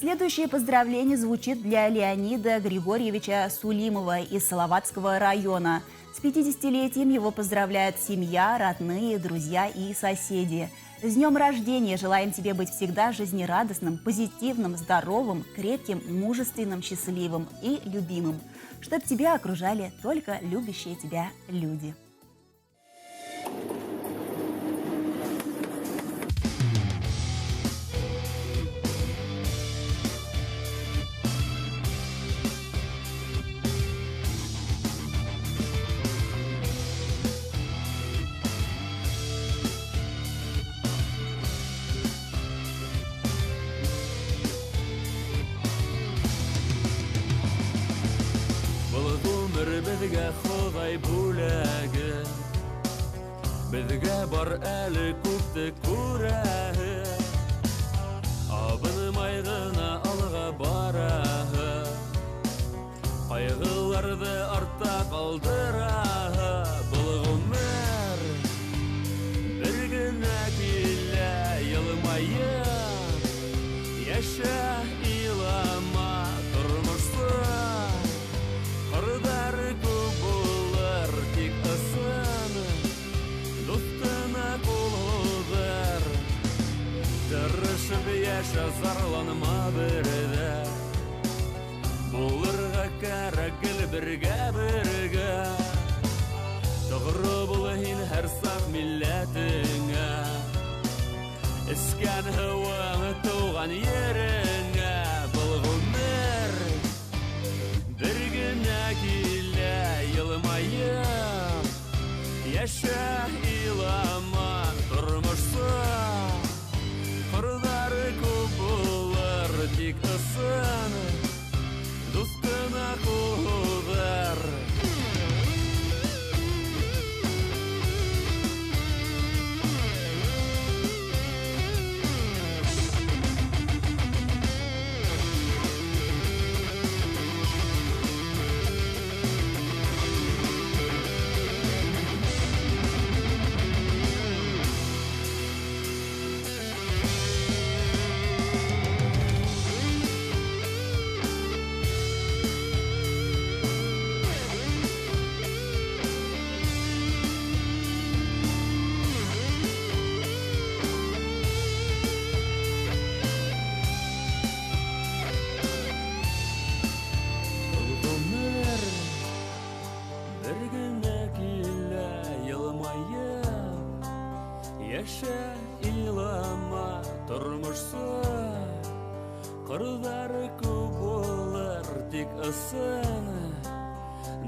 Следующее поздравление звучит для Леонида Григорьевича Сулимова из Салаватского района. С 50-летием его поздравляют семья, родные, друзья и соседи. С днем рождения! Желаем тебе быть всегда жизнерадостным, позитивным, здоровым, крепким, мужественным, счастливым и любимым. Чтоб тебя окружали только любящие тебя люди. Bizga Xudoy bo'lagi, bizga bor ali ko'pni ko'rahi, abinmayg'ina olg'a borahi, qayg'ularni ortda qoldirahi. Bulg'umlar birgina kela yilmayib, yasha ilama turmushda. Яша зарланма бердә, булырга кәрәк бергә. Тогры бул һин һәр сак милләтеңә, искән һава туган ереңә. Булгымнар бер генә килә елмаеп, яша илама тормышса. Тик ысын, дустына кулдар. Яша илама тормышса, кырдары күп булыр, тик ысын,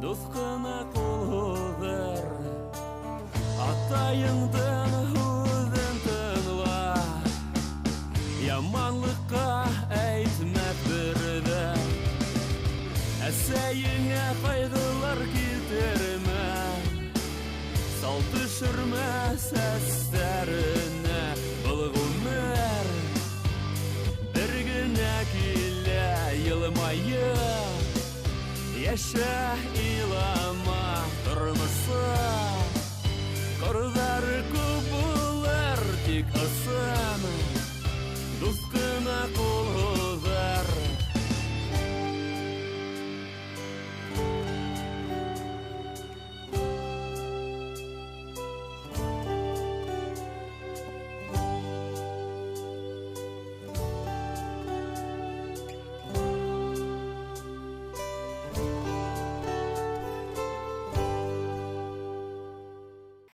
дус-кына кулдар. Атайыңдан һүзен тыңла, яманлыкка әйтмәк бердә. Әсәеңә кайгылар китермә, сал төшермә сәсләренә. Булгымнар бер генә килә елмаеп, яша илама тормышса.